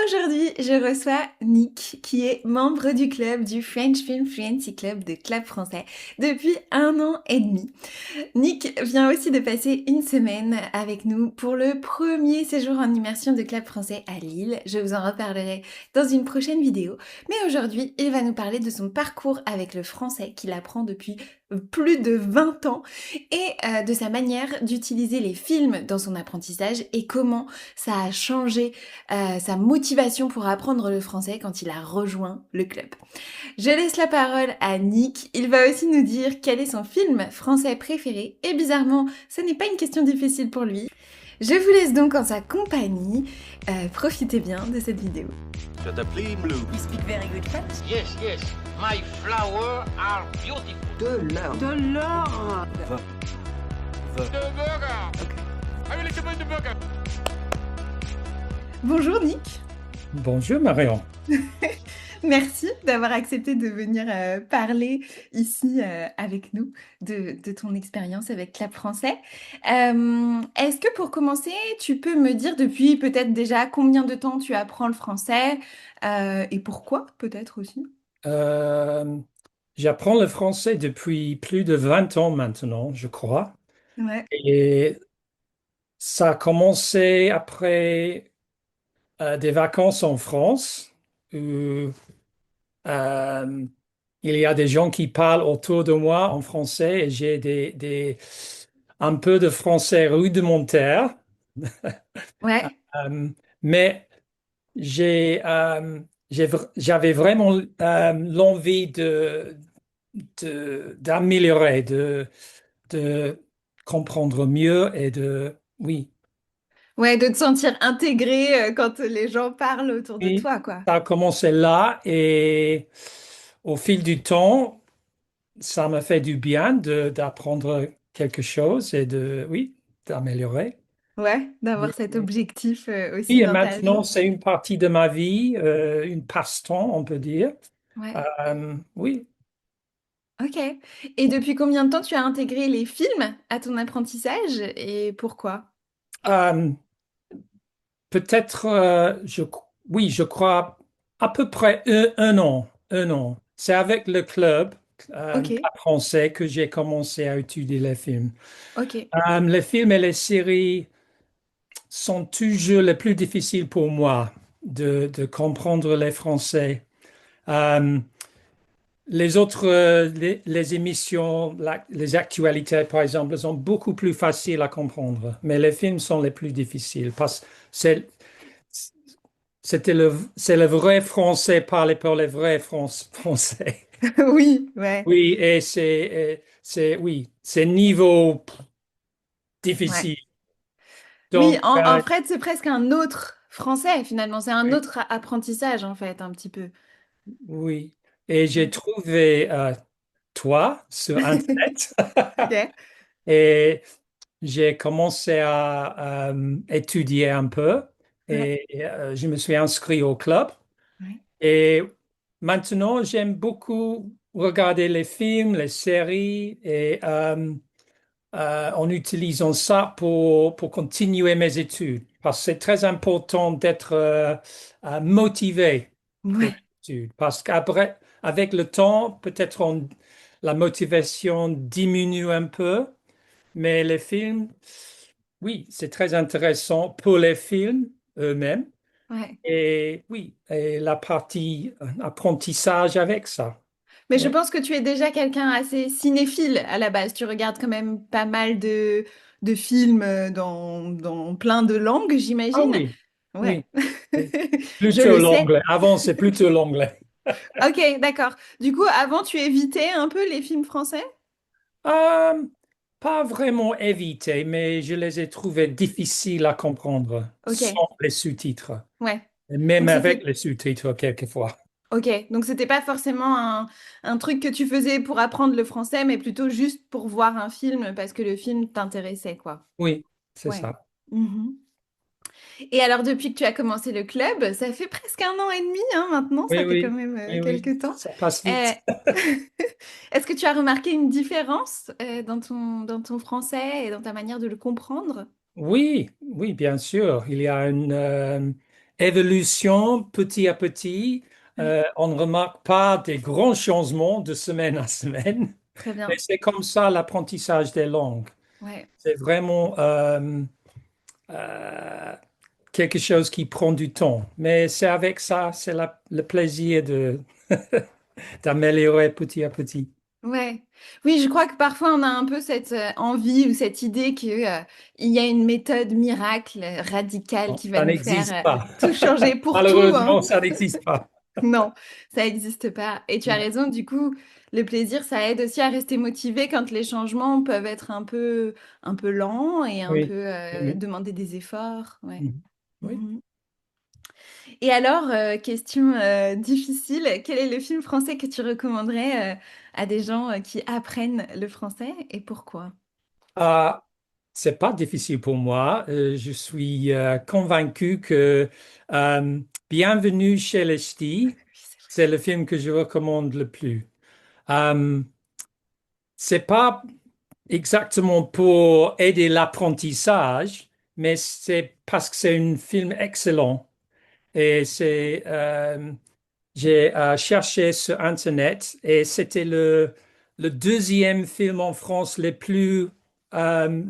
Aujourd'hui, je reçois Nick, qui est membre du club du French Film Fluency Club de Club Français depuis 1 an et demi. Nick vient aussi de passer une semaine avec nous pour le premier séjour en immersion de Club Français à Lille. Je vous en reparlerai dans une prochaine vidéo. Mais aujourd'hui, il va nous parler de son parcours avec le français qu'il apprend depuis plus de 20 ans et de sa manière d'utiliser les films dans son apprentissage et comment ça a changé sa motivation pour apprendre le français quand il a rejoint le club. Je laisse la parole à Nick. Il va aussi nous dire quel est son film français préféré. Et bizarrement, ce n'est pas une question difficile pour lui. Je vous laisse donc en sa compagnie. Profitez bien de cette vidéo. Je t'appelle Blue. You speak very good French? Yes, yes. My flowers are beautiful. De l'or. De l'or. The burger. Okay. I will recommend the burger. Bonjour Nick. Bonjour Marion. Merci d'avoir accepté de venir parler ici avec nous de ton expérience avec Club Français. Est-ce que pour commencer, tu peux me dire depuis peut-être déjà combien de temps tu apprends le français et pourquoi peut-être aussi? J'apprends le français depuis plus de 20 ans maintenant, je crois. Ouais. Et ça a commencé après des vacances en France où euh, il y a des gens qui parlent autour de moi en français et j'ai un peu de français rudimentaire. Ouais. Euh, mais j'avais vraiment l'envie d'améliorer, de comprendre mieux et oui. Ouais, de te sentir intégré quand les gens parlent autour de Oui, toi, quoi. ça a commencé là et au fil du temps, ça m'a fait du bien d'apprendre quelque chose et oui, d'améliorer. Ouais, d'avoir cet Et, objectif aussi oui, et dans ta maintenant, vie. c'est une partie de ma vie, une passe-temps, on peut dire. Ouais. Oui. Ok. Et depuis combien de temps tu as intégré les films à ton apprentissage et pourquoi? Euh, Peut-être, oui, je crois à peu près un an, un an. C'est avec le club Ok, français que j'ai commencé à étudier les films. ok. Les films et les séries sont toujours les plus difficiles pour moi de comprendre les Français. Euh, les autres, les émissions, les actualités, par exemple, sont beaucoup plus faciles à comprendre, mais les films sont les plus difficiles parce que c'est c'est le vrai français parlé par les vrais français. Oui, ouais, Oui, et oui, c'est niveau ouais. difficile. Oui, Donc, en fait, c'est presque un autre français, finalement. C'est un autre apprentissage, en fait, un petit peu. oui. Et j'ai trouvé toi sur Internet Ok. et j'ai commencé à étudier un peu Ouais, et je me suis inscrit au club. ouais. Et maintenant, j'aime beaucoup regarder les films, les séries et en utilisant ça pour continuer mes études. Parce que c'est très important d'être motivé pour Ouais. les études. Parce qu'après, avec le temps, peut-être la motivation diminue un peu, mais les films, oui, c'est très intéressant pour les films eux-mêmes. Ouais. Et oui, et la partie apprentissage avec ça. Mais je Oui. pense que tu es déjà quelqu'un assez cinéphile à la base. Tu regardes quand même pas mal de films dans plein de langues, Ah j'imagine. oui, Ouais. oui. C'est Je plutôt le sais. l'anglais. Avant, c'est plutôt l'anglais. Ok, d'accord. Du coup, avant, tu évitais un peu les films français? Euh, Pas vraiment évité, mais je les ai trouvés difficiles à comprendre Ok, sans les sous-titres. ouais. Et même Donc avec c'était les sous-titres, quelquefois. ok. Donc c'était pas forcément un truc que tu faisais pour apprendre le français, mais plutôt juste pour voir un film parce que le film t'intéressait, quoi. Oui, c'est Ouais. ça. Mhm. Et alors, depuis que tu as commencé le club, ça fait presque 1 an et demi, hein, maintenant, Oui, ça fait quand oui, même oui, oui. quelques temps. Ça passe Euh, vite. Est-ce que tu as remarqué une différence dans ton français et dans ta manière de le comprendre? Oui, oui, bien sûr. évolution petit à petit. Ouais, On ne remarque pas des grands changements de semaine à semaine, très mais bien. c'est comme ça l'apprentissage des langues. Ouais. C'est vraiment euh, quelque chose qui prend du temps. Mais c'est avec ça, c'est le plaisir de d'améliorer petit à petit. Ouais. Oui, je crois que parfois on a un peu cette envie ou cette idée que, il y a une méthode miracle, radicale Non, qui va ça nous faire n'existe pas. tout changer pour tout, hein. Malheureusement, ça n'existe pas. Non, ça n'existe pas. Et tu as Non. raison, du coup, le plaisir, ça aide aussi à rester motivé quand les changements peuvent être un peu lents et un peu Oui, oui, demander des efforts. Ouais. oui. Oui. Mhm. Et alors, question difficile, quel est le film français que tu recommanderais à des gens qui apprennent le français et pourquoi? Ah, c'est pas difficile pour moi. Je suis convaincu que euh, Bienvenue chez les Ch'tis, Oui, c'est vrai. c'est le film que je recommande le plus. Euh, c'est pas exactement pour aider l'apprentissage, mais c'est parce que c'est un film excellent. Et j'ai cherché sur Internet et c'était le deuxième film en France le plus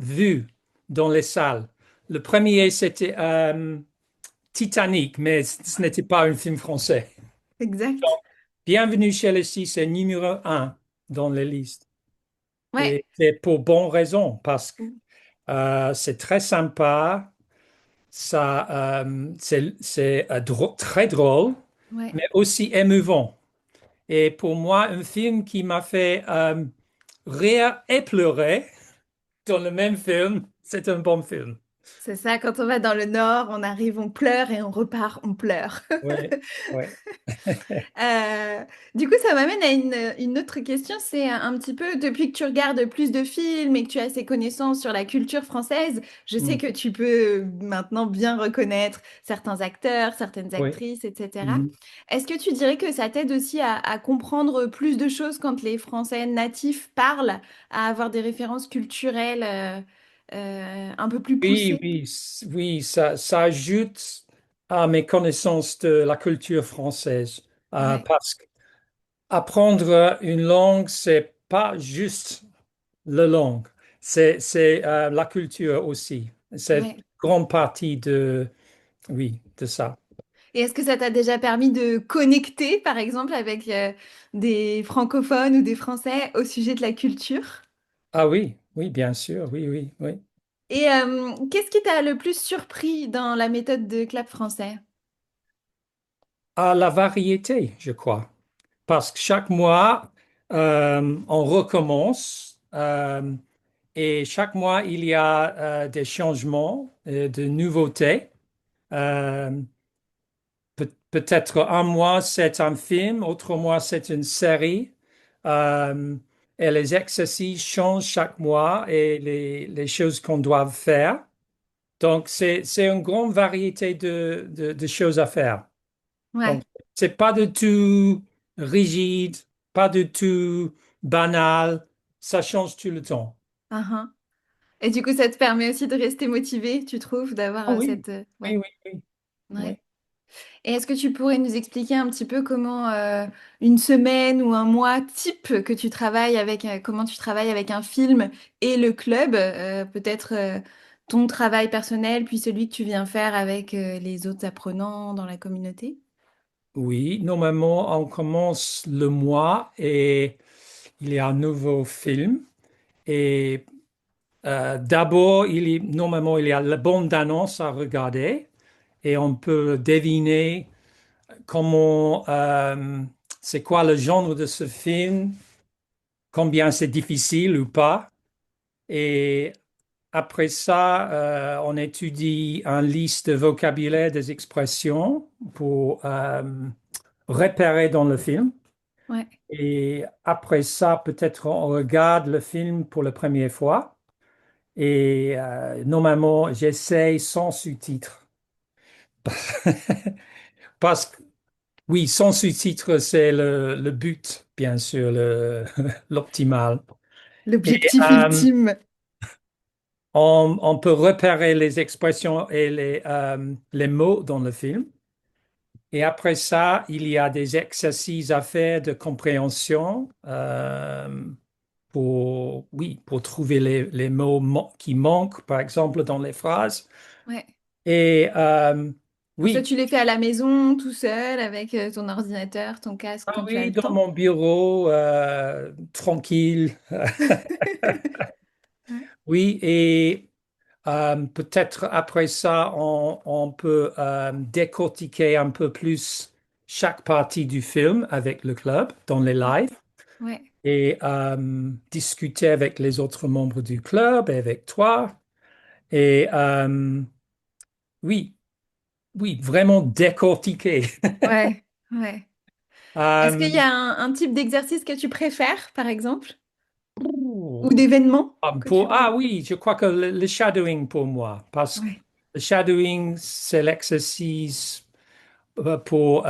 vu dans les salles. Le premier, c'était Titanic, mais ce n'était pas un film français. Exact. Bienvenue chez les Six, c'est numéro un dans les listes. Ouais. Et c'est pour bonne raison, parce que c'est très sympa, c'est très drôle, Ouais. mais aussi émouvant. Et pour moi, un film qui m'a fait rire et pleurer dans le même film, c'est un bon film. C'est ça, quand on va dans le nord, on arrive, on pleure et on repart, on pleure. Oui, oui. Du coup, ça m'amène à une autre question. C'est un petit peu, depuis que tu regardes plus de films et que tu as ces connaissances sur la culture française, je sais Mm. que tu peux maintenant bien reconnaître certains acteurs, certaines Oui. actrices, etc. Mhm. Est-ce que tu dirais que ça t'aide aussi à comprendre plus de choses quand les Français natifs parlent, à avoir des références culturelles un peu plus Oui, poussées? oui, oui, ça ajoute à mes connaissances de la culture française. Ouais, Parce qu'apprendre une langue, c'est pas juste la langue, c'est la culture aussi. C'est une ouais. grande partie oui, de ça. Et est-ce que ça t'a déjà permis de connecter, par exemple, avec des francophones ou des Français au sujet de la culture? Ah oui, oui, bien sûr, oui, oui, oui. Et qu'est-ce qui t'a le plus surpris dans la méthode de clap français? À la variété, je crois. Parce que chaque mois, on recommence et chaque mois, il y a des changements, de nouveautés. Euh, Peut-être un mois, c'est un film, autre mois, c'est une série. Euh, et les exercices changent chaque mois et les choses qu'on doit faire. Donc, c'est une grande variété de choses à faire. Donc, Ouais. c'est pas du tout rigide, pas du tout banal. Ça change tout le temps. Uhum. Et du coup, ça te permet aussi de rester motivé, tu trouves, d'avoir Ah oui, cette... oui, Ouais. oui, oui, oui. Ouais. Et est-ce que tu pourrais nous expliquer un petit peu comment une semaine ou un mois type que tu travailles avec, comment tu travailles avec un film et le club, peut-être ton travail personnel, puis celui que tu viens faire avec les autres apprenants dans la communauté? Oui, normalement, on commence le mois et il y a un nouveau film. Et d'abord, normalement, il y a la bande-annonce à regarder et on peut deviner comment, c'est quoi le genre de ce film, combien c'est difficile ou pas. Et après ça, on étudie une liste de vocabulaire des expressions pour repérer dans le film. Ouais. Et après ça, peut-être on regarde le film pour la première fois. Et normalement, j'essaye sans sous-titres. Parce que, oui, sans sous-titres, c'est le but, bien sûr, l'optimal. Et L'objectif euh, ultime. on peut repérer les expressions et les mots dans le film. Et après ça, il y a des exercices à faire de compréhension pour trouver les mots qui manquent, par exemple, dans les phrases. Ouais. Et Ça, oui, tu les fais à la maison, tout seul, avec ton ordinateur, ton casque, ah quand tu as oui, le dans temps. mon bureau, tranquille. Ouais. Oui, et peut-être après ça, on peut décortiquer un peu plus chaque partie du film avec le club dans les lives Ouais. et discuter avec les autres membres du club et avec toi. Et oui, oui, vraiment décortiquer. Ouais. Ouais. Est-ce qu'il y Euh, a un type d'exercice que tu préfères, par exemple? Ou oh, d'événement que tu vas... oui, je crois que le shadowing pour moi, parce que Ouais. le shadowing, c'est l'exercice pour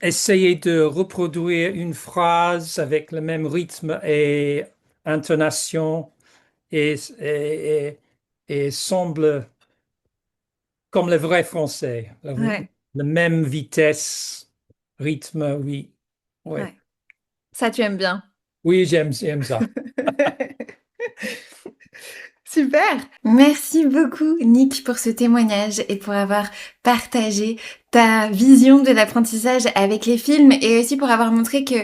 essayer de reproduire une phrase avec le même rythme et intonation et semble comme le vrai français, Ouais. la même vitesse, rythme, oui. Oui, Ouais. Ça, tu aimes bien. oui, j'aime ça. Super. Merci beaucoup, Nick, pour ce témoignage et pour avoir partagé ta vision de l'apprentissage avec les films et aussi pour avoir montré que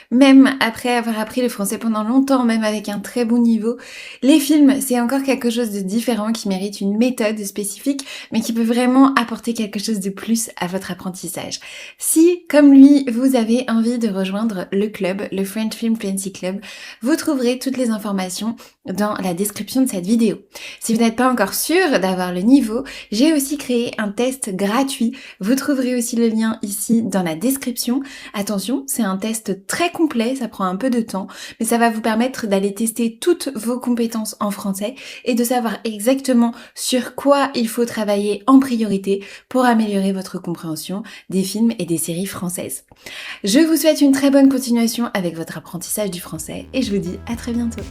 même après avoir appris le français pendant longtemps, même avec un très bon niveau, les films, c'est encore quelque chose de différent qui mérite une méthode spécifique, mais qui peut vraiment apporter quelque chose de plus à votre apprentissage. Si, comme lui, vous avez envie de rejoindre le club, le French Film Fluency Club, vous trouverez toutes les informations dans la description de cette vidéo. Si vous n'êtes pas encore sûr d'avoir le niveau, j'ai aussi créé un test gratuit. Vous trouverez aussi le lien ici dans la description. Attention, c'est un test très complet, ça prend un peu de temps, mais ça va vous permettre d'aller tester toutes vos compétences en français et de savoir exactement sur quoi il faut travailler en priorité pour améliorer votre compréhension des films et des séries françaises. Je vous souhaite une très bonne continuation avec votre apprentissage du français et je vous dis à très bientôt.